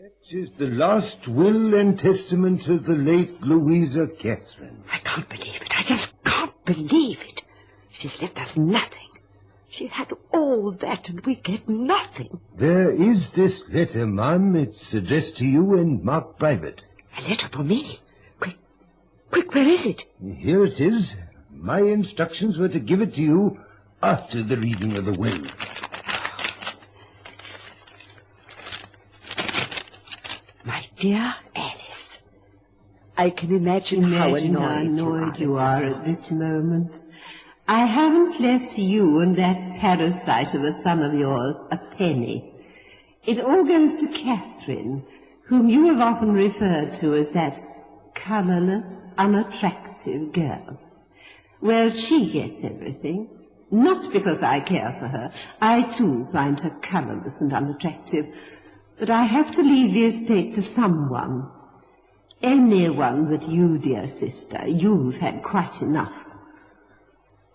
That is the last will and testament of the late Louisa Catherine. I can't believe it. I just can't believe it. She's left us nothing. She had all that and we get nothing. There is this letter, ma'am. It's addressed to you and marked private. A letter for me? Quick, where is it? Here it is. My instructions were to give it to you after the reading of the will. My dear Alice, I can imagine how annoyed you are at this moment. I haven't left you and that parasite of a son of yours a penny. It all goes to Catherine, whom you have often referred to as that colourless, unattractive girl. Well, she gets everything. Not because I care for her. I, too, find her colourless and unattractive. But I have to leave the estate to someone. Anyone but you, dear sister. You've had quite enough.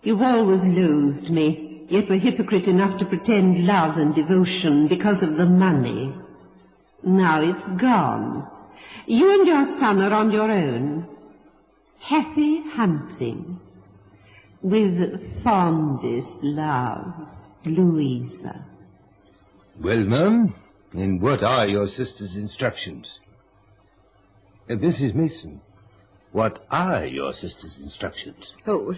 You've always loathed me, yet were hypocrite enough to pretend love and devotion because of the money. Now it's gone. You and your son are on your own. Happy hunting. With fondest love, Louisa. Well, ma'am, and what are your sister's instructions? Mrs. Mason, what are your sister's instructions? Oh,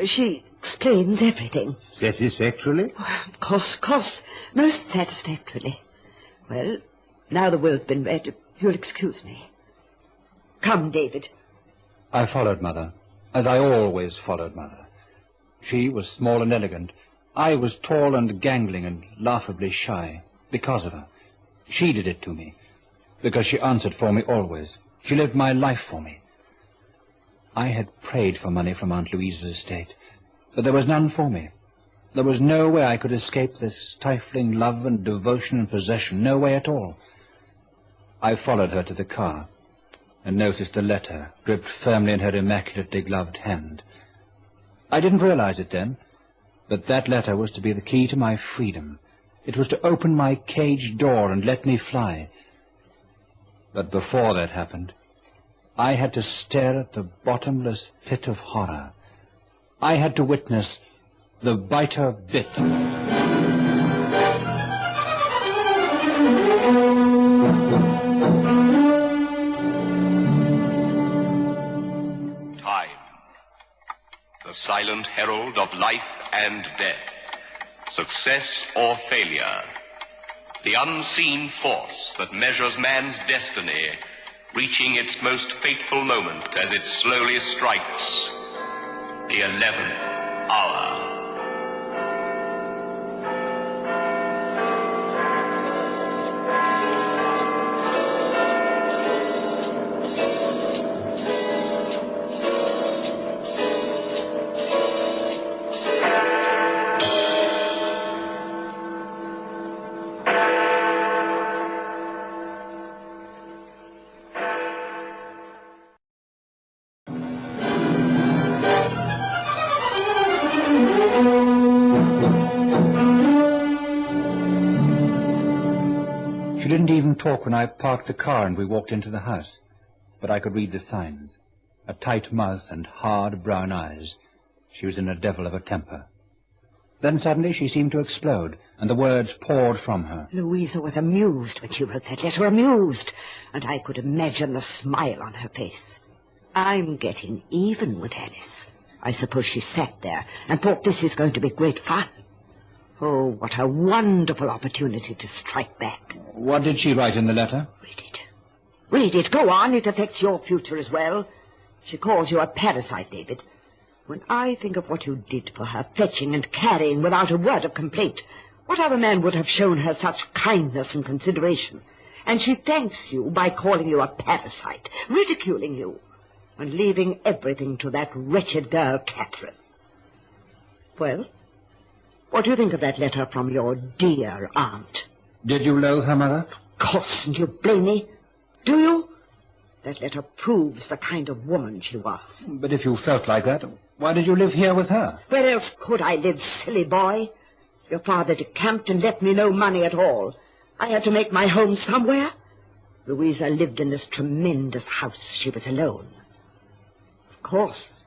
she explains everything. Satisfactorily? Of course, most satisfactorily. Well, now the will's been read, you'll excuse me. Come, David. I followed Mother, as I always followed Mother. She was small and elegant. I was tall and gangling and laughably shy, because of her. She did it to me, because she answered for me always. She lived my life for me. I had prayed for money from Aunt Louisa's estate, but there was none for me. There was no way I could escape this stifling love and devotion and possession, no way at all. I followed her to the car and noticed the letter gripped firmly in her immaculately gloved hand. I didn't realize it then, but that letter was to be the key to my freedom. It was to open my cage door and let me fly. But before that happened, I had to stare at the bottomless pit of horror. I had to witness the biter bit. The silent herald of life and death, success or failure, the unseen force that measures man's destiny, reaching its most fateful moment as it slowly strikes the 11th hour. She didn't even talk when I parked the car and we walked into the house. But I could read the signs. A tight mouth and hard brown eyes. She was in a devil of a temper. Then suddenly she seemed to explode, and the words poured from her. Louisa was amused when she wrote that letter, amused. And I could imagine the smile on her face. I'm getting even with Alice. I suppose she sat there and thought this is going to be great fun. Oh, what a wonderful opportunity to strike back. What did she write in the letter? Read it. Read it. Go on. It affects your future as well. She calls you a parasite, David. When I think of what you did for her, fetching and carrying without a word of complaint, what other man would have shown her such kindness and consideration? And she thanks you by calling you a parasite, ridiculing you, and leaving everything to that wretched girl, Catherine. Well, what do you think of that letter from your dear aunt? Did you loathe her, Mother? Of course, and you blame me. Do you? That letter proves the kind of woman she was. But if you felt like that, why did you live here with her? Where else could I live, silly boy? Your father decamped and left me no money at all. I had to make my home somewhere. Louisa lived in this tremendous house. She was alone. Of course,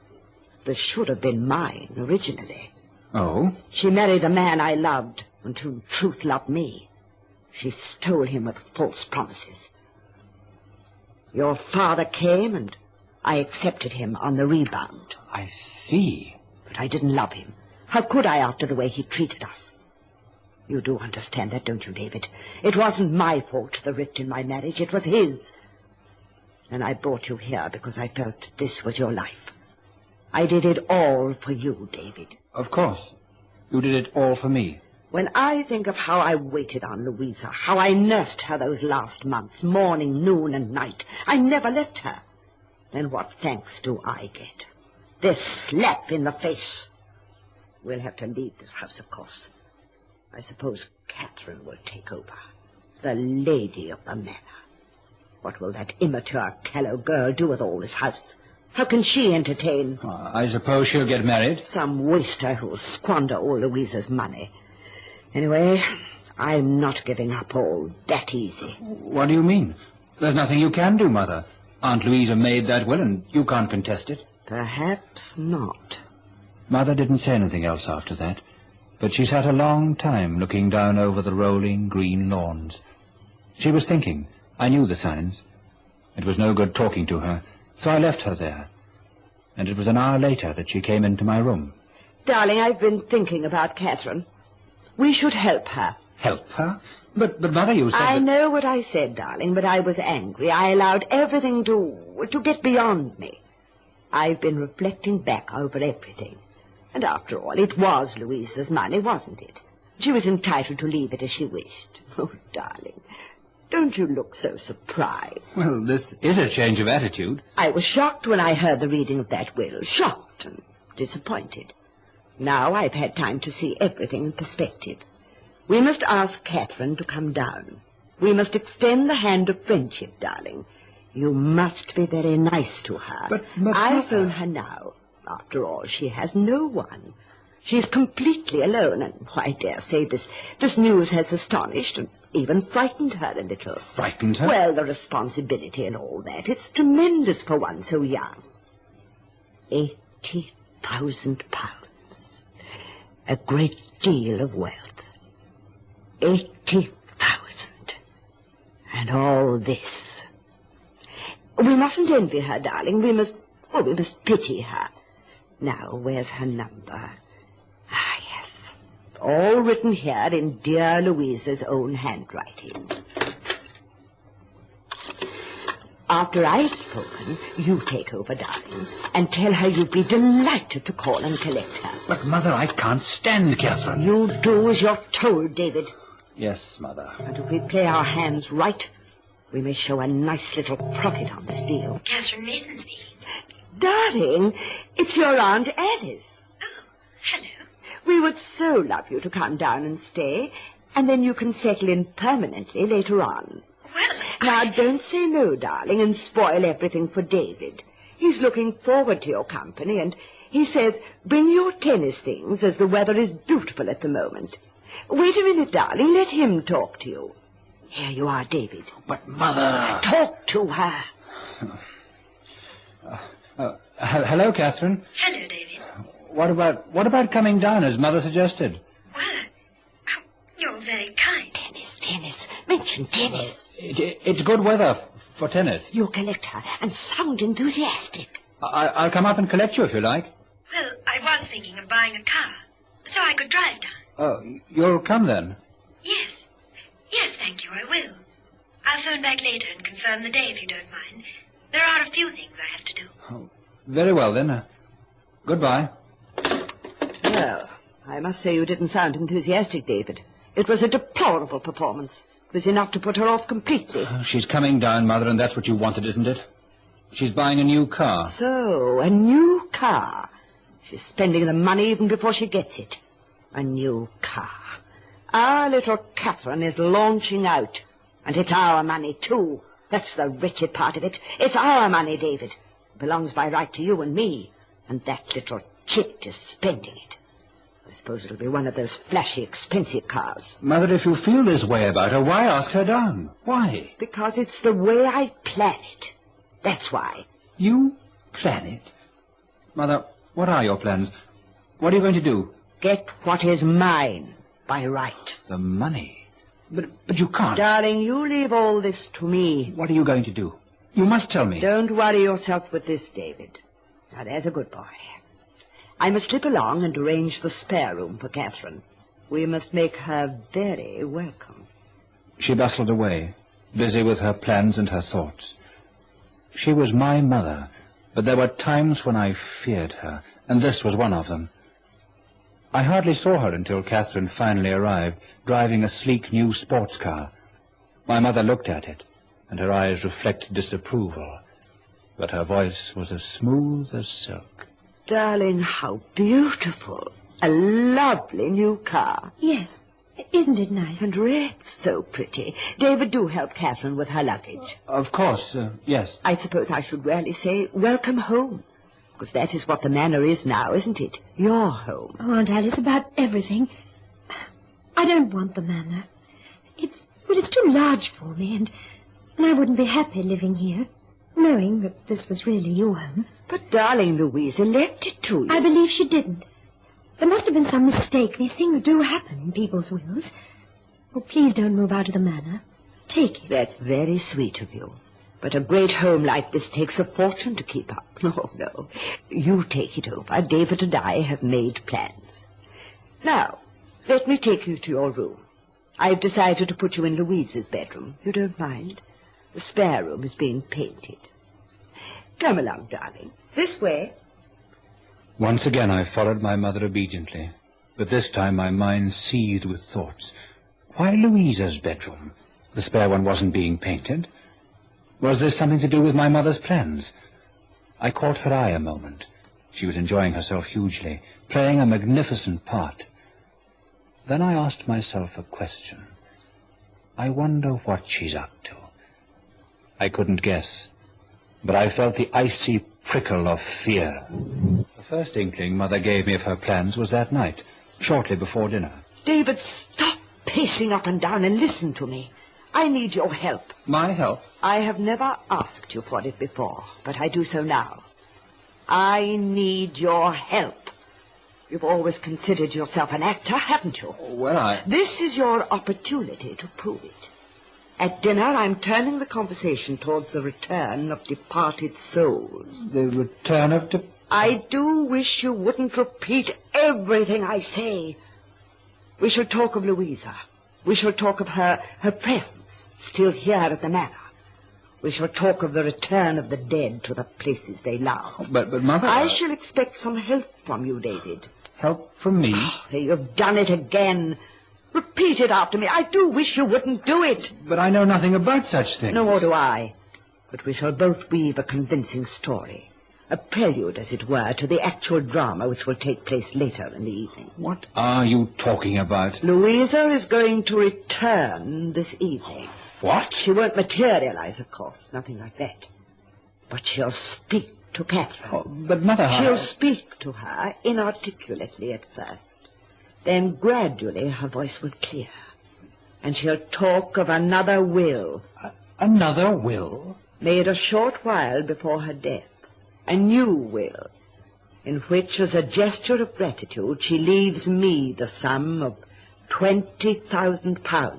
this should have been mine originally. Oh? She married the man I loved, and who in truth loved me. She stole him with false promises. Your father came, and I accepted him on the rebound. I see. But I didn't love him. How could I after the way he treated us? You do understand that, don't you, David? It wasn't my fault, the rift in my marriage. It was his. And I brought you here because I felt this was your life. I did it all for you, David. Of course. You did it all for me. When I think of how I waited on Louisa, how I nursed her those last months, morning, noon, and night, I never left her, then what thanks do I get? This slap in the face. We'll have to leave this house, of course. I suppose Catherine will take over, the lady of the manor. What will that immature, callow girl do with all this house? How can she entertain? I suppose she'll get married. Some waster who'll squander all Louisa's money. Anyway, I'm not giving up all that easy. What do you mean? There's nothing you can do, Mother. Aunt Louisa made that will, and you can't contest it. Perhaps not. Mother didn't say anything else after that, but she sat a long time looking down over the rolling green lawns. She was thinking. I knew the signs. It was no good talking to her, so I left her there. And it was an hour later that she came into my room. Darling, I've been thinking about Catherine. We should help her. Help her? But Mother, you said I know what I said, darling, but I was angry. I allowed everything to get beyond me. I've been reflecting back over everything. And after all, it was Louisa's money, wasn't it? She was entitled to leave it as she wished. Oh, darling, don't you look so surprised. Well, this is a change of attitude. I was shocked when I heard the reading of that will. Shocked and disappointed. Now I've had time to see everything in perspective. We must ask Catherine to come down. We must extend the hand of friendship, darling. You must be very nice to her. But I'll phone her now. After all, she has no one. She's completely alone, and I dare say this news has astonished and even frightened her a little. Frightened her? Well, the responsibility and all that. It's tremendous for one so young. 80,000 pounds. A great deal of wealth. 80,000. And all this. We mustn't envy her, darling. We must pity her. Now, where's her number? Ah, yes. All written here in dear Louisa's own handwriting. After I've spoken, you take over, darling, and tell her you'd be delighted to call and collect her. But, Mother, I can't stand Catherine. You do as you're told, David. Yes, Mother. And if we play our hands right, we may show a nice little profit on this deal. Catherine Mason speaking. Darling, it's your Aunt Alice. Oh, hello. We would so love you to come down and stay, and then you can settle in permanently later on. Well, Now, don't say no, darling, and spoil everything for David. He's looking forward to your company, and he says, bring your tennis things, as the weather is beautiful at the moment. Wait a minute, darling. Let him talk to you. Here you are, David. But, Mother... Talk to her. Hello, Catherine. hello, David. What about coming down, as Mother suggested? Well, you're very kind. Tennis. Mention tennis. It's good weather for tennis. You collect her and sound enthusiastic. I'll come up and collect you if you like. Well, I was thinking of buying a car, so I could drive down. Oh, you'll come then? Yes. Yes, thank you, I will. I'll phone back later and confirm the day if you don't mind. There are a few things I have to do. Oh, very well, then. Goodbye. Well, I must say you didn't sound enthusiastic, David. It was a deplorable performance. It was enough to put her off completely. She's coming down, Mother, and that's what you wanted, isn't it? She's buying a new car. So, a new car. She's spending the money even before she gets it. A new car. Our little Catherine is launching out. And it's our money, too. That's the wretched part of it. It's our money, David. It belongs by right to you and me. And that little chit is spending it. I suppose it'll be one of those flashy, expensive cars. Mother, if you feel this way about her, why ask her down? Why? Because it's the way I plan it. That's why. You plan it? Mother, what are your plans? What are you going to do? Get what is mine by right. The money? But you can't. Darling, you leave all this to me. What are you going to do? You must tell me. Don't worry yourself with this, David. Now, there's a good boy. I must slip along and arrange the spare room for Catherine. We must make her very welcome. She bustled away, busy with her plans and her thoughts. She was my mother, but there were times when I feared her, and this was one of them. I hardly saw her until Catherine finally arrived, driving a sleek new sports car. My mother looked at it, and her eyes reflected disapproval, but her voice was as smooth as silk. Darling, how beautiful. A lovely new car. Yes. Isn't it nice? And red, so pretty. David, do help Catherine with her luggage. Of course, yes. I suppose I should really say welcome home. Because that is what the manor is now, isn't it? Your home. Oh, Aunt Alice, about everything. I don't want the manor. It's too large for me, and I wouldn't be happy living here, knowing that this was really your home. But, darling, Louisa left it to you. I believe she didn't. There must have been some mistake. These things do happen in people's wills. Oh, please don't move out of the manor. Take it. That's very sweet of you. But a great home like this takes a fortune to keep up. Oh, no. You take it over. David and I have made plans. Now, let me take you to your room. I've decided to put you in Louisa's bedroom. You don't mind? The spare room is being painted. Come along, darling. This way. Once again I followed my mother obediently, but this time my mind seethed with thoughts. Why Louisa's bedroom? The spare one wasn't being painted. Was this something to do with my mother's plans? I caught her eye a moment. She was enjoying herself hugely, playing a magnificent part. Then I asked myself a question. I wonder what she's up to. I couldn't guess, but I felt the icy prickle of fear. The first inkling Mother gave me of her plans was that night, shortly before dinner. David, stop pacing up and down and listen to me. I need your help. My help? I have never asked you for it before, but I do so now. I need your help. You've always considered yourself an actor, haven't you? Well, This is your opportunity to prove it. At dinner, I'm turning the conversation towards the return of departed souls. The return of I do wish you wouldn't repeat everything I say. We shall talk of Louisa. We shall talk of her presence, still here at the manor. We shall talk of the return of the dead to the places they love. But Mother... I shall expect some help from you, David. Help from me? Oh, you've done it again. Repeat it after me. I do wish you wouldn't do it. But I know nothing about such things. No more do I. But we shall both weave a convincing story. A prelude, as it were, to the actual drama which will take place later in the evening. What are you talking about? Louisa is going to return this evening. What? She won't materialize, of course, nothing like that. But she'll speak to Catherine. Oh, but Mother... She'll speak to her inarticulately at first. Then gradually her voice will clear. And she'll talk of another will. Another will? Made a short while before her death. A new will, in which, as a gesture of gratitude, she leaves me the sum of £20,000.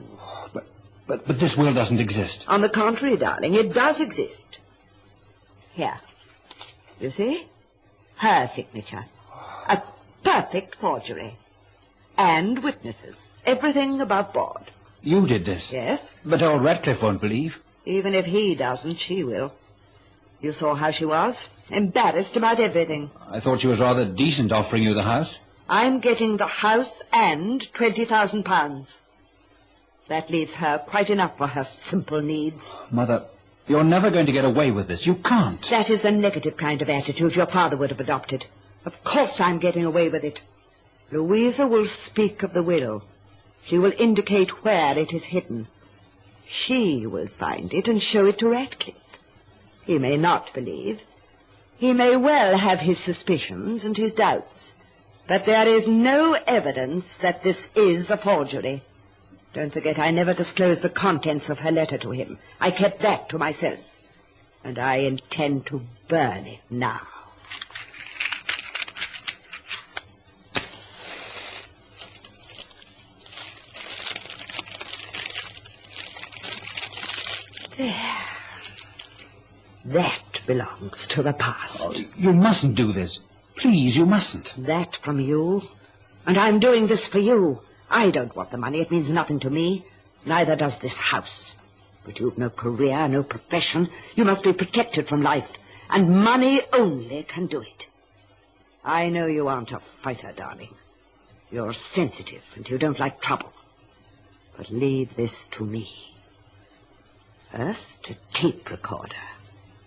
But this will doesn't exist. On the contrary, darling, it does exist. Here. You see? Her signature. A perfect forgery. And witnesses. Everything above board. You did this? Yes. But old Ratcliffe won't believe. Even if he doesn't, she will. You saw how she was. Embarrassed about everything. I thought she was rather decent offering you the house. I'm getting the house and £20,000. That leaves her quite enough for her simple needs. Mother, you're never going to get away with this. You can't. That is the negative kind of attitude your father would have adopted. Of course I'm getting away with it. Louisa will speak of the will. She will indicate where it is hidden. She will find it and show it to Ratcliffe. He may not believe. He may well have his suspicions and his doubts. But there is no evidence that this is a forgery. Don't forget, I never disclosed the contents of her letter to him. I kept that to myself. And I intend to burn it now. There. That belongs to the past. Oh, you mustn't do this. Please, you mustn't. That from you. And I'm doing this for you. I don't want the money. It means nothing to me. Neither does this house. But you've no career, no profession. You must be protected from life. And money only can do it. I know you aren't a fighter, darling. You're sensitive and you don't like trouble. But leave this to me. First, a tape recorder.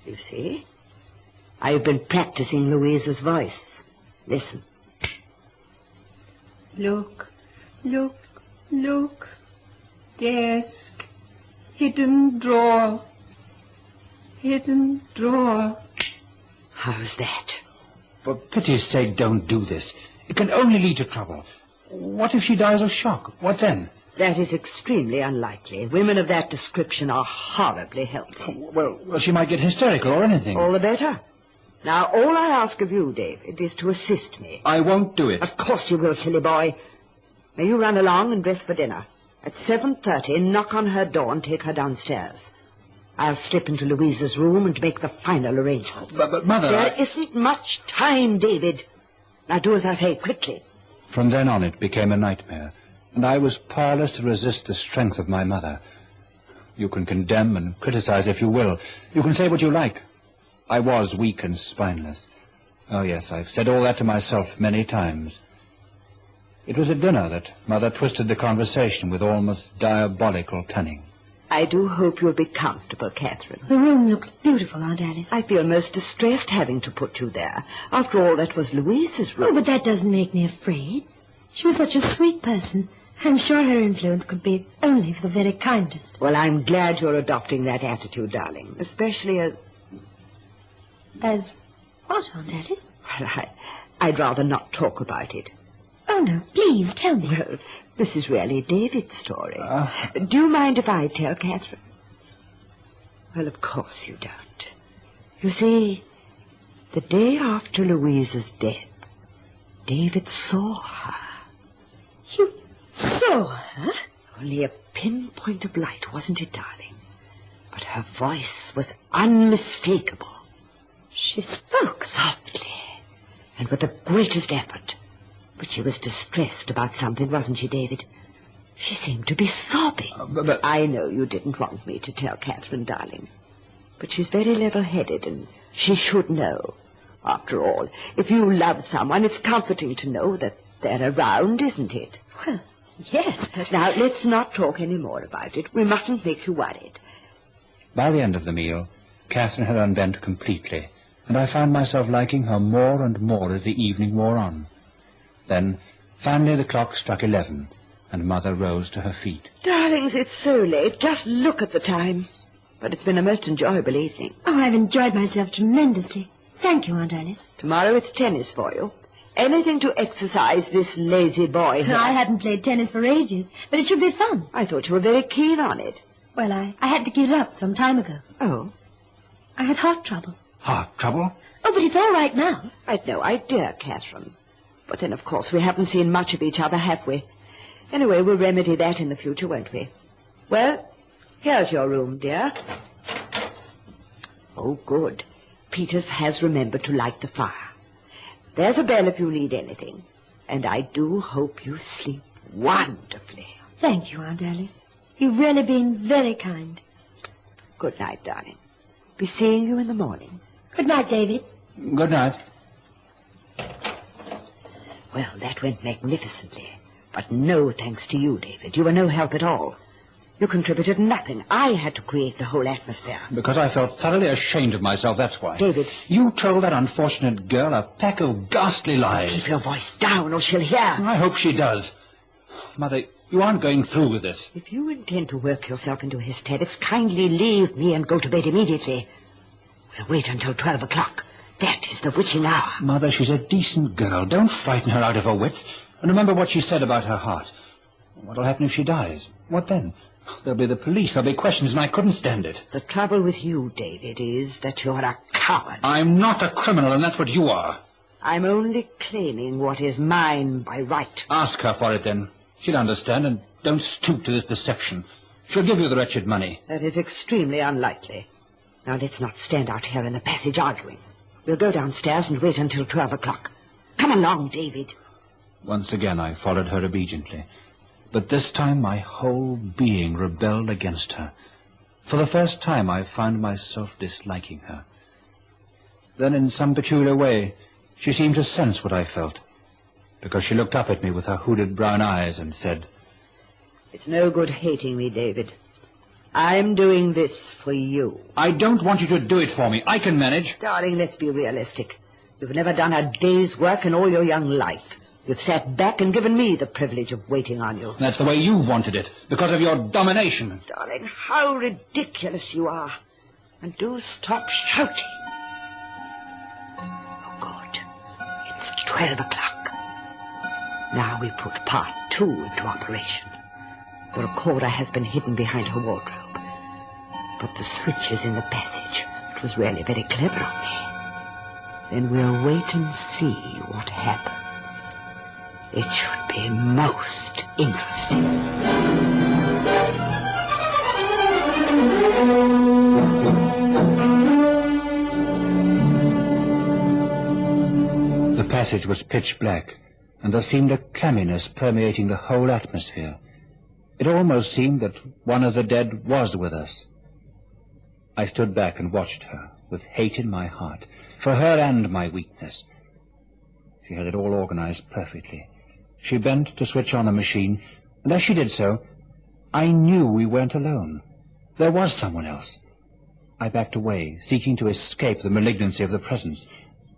You see? I've been practicing Louisa's voice. Listen. Look, look, look. Desk. Hidden drawer. Hidden drawer. How's that? For pity's sake, don't do this. It can only lead to trouble. What if she dies of shock? What then? That is extremely unlikely. Women of that description are horribly helpless. Well, she might get hysterical or anything. All the better. Now, all I ask of you, David, is to assist me. I won't do it. Of course you will, silly boy. Now, you run along and dress for dinner. At 7:30, knock on her door and take her downstairs. I'll slip into Louisa's room and make the final arrangements. But Mother... There isn't much time, David. Now, do as I say, quickly. From then on, it became a nightmare, and I was powerless to resist the strength of my mother. You can condemn and criticize if you will. You can say what you like. I was weak and spineless. Oh, yes, I've said all that to myself many times. It was at dinner that Mother twisted the conversation with almost diabolical cunning. I do hope you'll be comfortable, Catherine. The room looks beautiful, Aunt Alice. I feel most distressed having to put you there. After all, that was Louisa's room. Oh, but that doesn't make me afraid. She was such a sweet person. I'm sure her influence could be only for the very kindest. Well, I'm glad you're adopting that attitude, darling. Especially As what, Aunt Alice? Well, I'd rather not talk about it. Oh, no, please, tell me. Well, this is really David's story. Do you mind if I tell, Catherine? Well, of course you don't. You see, the day after Louisa's death, David saw her. You saw her? Only a pinpoint of light, wasn't it, darling? But her voice was unmistakable. She spoke Softly, and with the greatest effort. But she was distressed about something, wasn't she, David? She seemed to be sobbing. But I know you didn't want me to tell Catherine, darling. But she's very level-headed, and she should know. After all, if you love someone, it's comforting to know that they're around, isn't it? Well, yes, but... Now, let's not talk any more about it. We mustn't make you worried. by the end of the meal, Catherine had unbent completely, and I found myself liking her more and more as the evening wore on. Then, finally, the clock struck 11, and Mother rose to her feet. Darlings, it's so late. Just look at the time. But it's been a most enjoyable evening. Oh, I've enjoyed myself tremendously. Thank you, Aunt Alice. Tomorrow it's tennis for you. Anything to exercise this lazy boy here. I haven't played tennis for ages, but it should be fun. I thought you were very keen on it. Well, I had to give it up some time ago. Oh? I had heart trouble. Heart trouble? Oh, but it's all right now. I'd no idea, Catherine. But then, of course, we haven't seen much of each other, have we? Anyway, we'll remedy that in the future, won't we? Well, here's your room, dear. Oh, good. Peters has remembered to light the fire. There's a bell if you need anything. And I do hope you sleep wonderfully. Thank you, Aunt Alice. You've really been very kind. Good night, darling. Be seeing you in the morning. Good night, David. Good night. Well, that went magnificently. But no thanks to you, David. You were no help at all. You contributed nothing. I had to create the whole atmosphere. Because I felt thoroughly ashamed of myself, that's why. David. You told that unfortunate girl a pack of ghastly lies. Keep your voice down or she'll hear. I hope she does. Mother, you aren't going through with this. If you intend to work yourself into hysterics, kindly leave me and go to bed immediately. We'll wait until 12 o'clock. That is the witching hour. Mother, she's a decent girl. Don't frighten her out of her wits. And remember what she said about her heart. What'll happen if she dies? What then? There'll be the police, there'll be questions, and I couldn't stand it. The trouble with you, David, is that you're a coward. I'm not a criminal, and that's what you are. I'm only claiming what is mine by right. Ask her for it, then. She'll understand, and don't stoop to this deception. She'll give you the wretched money. That is extremely unlikely. Now, let's not stand out here in the passage arguing. We'll go downstairs and wait until 12 o'clock. Come along, David. Once again I followed her obediently. But this time my whole being rebelled against her. For the first time I found myself disliking her. Then in some peculiar way she seemed to sense what I felt, because she looked up at me with her hooded brown eyes and said, "It's no good hating me, David. I'm doing this for you." "I don't want you to do it for me. I can manage." Darling, let's be realistic. You've never done a day's work in all your young life. You've sat back and given me the privilege of waiting on you. That's the way you wanted it, because of your domination. Darling, how ridiculous you are. And do stop shouting. Oh, good. It's 12 o'clock. Now we put part 2 into operation. The recorder has been hidden behind her wardrobe. But the switch is in the passage. It was really very clever of me. Then we'll wait and see what happens. It should be most interesting. The passage was pitch black, and there seemed a clamminess permeating the whole atmosphere. It almost seemed that one of the dead was with us. I stood back and watched her, with hate in my heart, for her and my weakness. She had it all organized perfectly. She bent to switch on a machine, and as she did so, I knew we weren't alone. There was someone else. I backed away, seeking to escape the malignancy of the presence.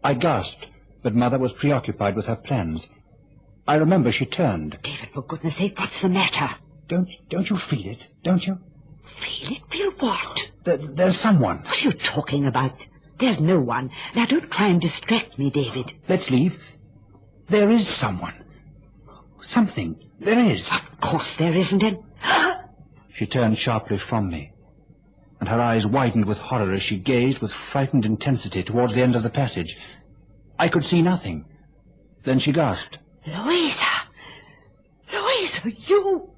I gasped, but Mother was preoccupied with her plans. I remember she turned. David, for goodness sake, what's the matter? Don't you feel it, don't you? Feel it? Feel what? There's someone. What are you talking about? There's no one. Now, don't try and distract me, David. Let's leave. There is someone. Something. There is. Of course there isn't any... She turned sharply from me, and her eyes widened with horror as she gazed with frightened intensity towards the end of the passage. I could see nothing. Then she gasped. Louisa! Louisa, you...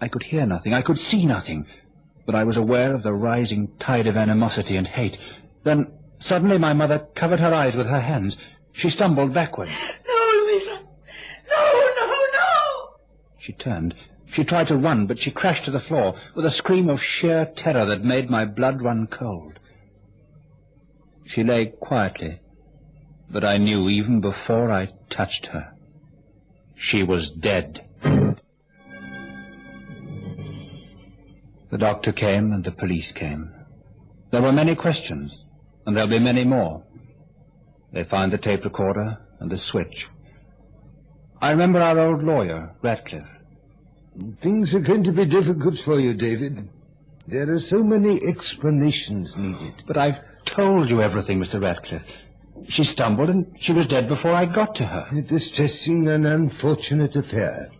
I could hear nothing. I could see nothing. But I was aware of the rising tide of animosity and hate. Then, suddenly, my mother covered her eyes with her hands. She stumbled backward. No, Louisa! No! She turned. She tried to run, but she crashed to the floor with a scream of sheer terror that made my blood run cold. She lay quietly, but I knew even before I touched her, she was dead. The doctor came and the police came. There were many questions, and there'll be many more. They found the tape recorder and the switch. I remember our old lawyer, Ratcliffe. Things are going to be difficult for you, David. There are so many explanations needed. But I've told you everything, Mr. Ratcliffe. She stumbled and she was dead before I got to her. A distressing and unfortunate affair.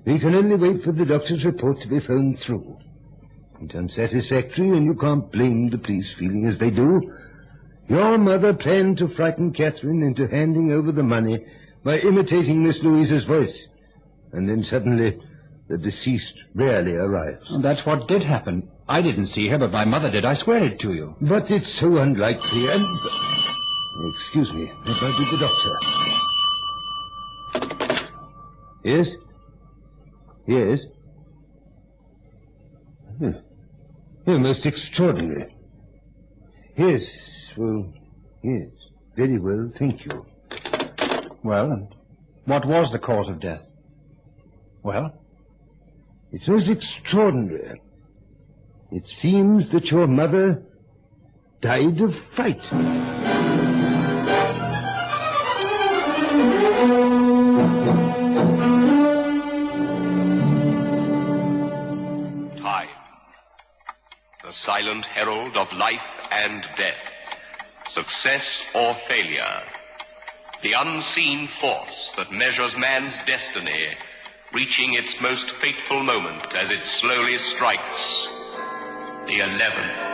We can only wait for the doctor's report to be phoned through. It's unsatisfactory, and you can't blame the police feeling as they do. Your mother planned to frighten Catherine into handing over the money by imitating Miss Louisa's voice. And then suddenly the deceased rarely arrives. And that's what did happen. I didn't see her, but my mother did. I swear it to you. But it's so unlikely, and... Excuse me, that might be the doctor. Yes? Yes? Oh, most extraordinary. Yes, well, yes. Very well, thank you. Well, and what was the cause of death? Well? It's most extraordinary. It seems that your mother died of fright. Time, the silent herald of life and death. success or failure. The unseen force that measures man's destiny, reaching its most fateful moment as it slowly strikes the 11th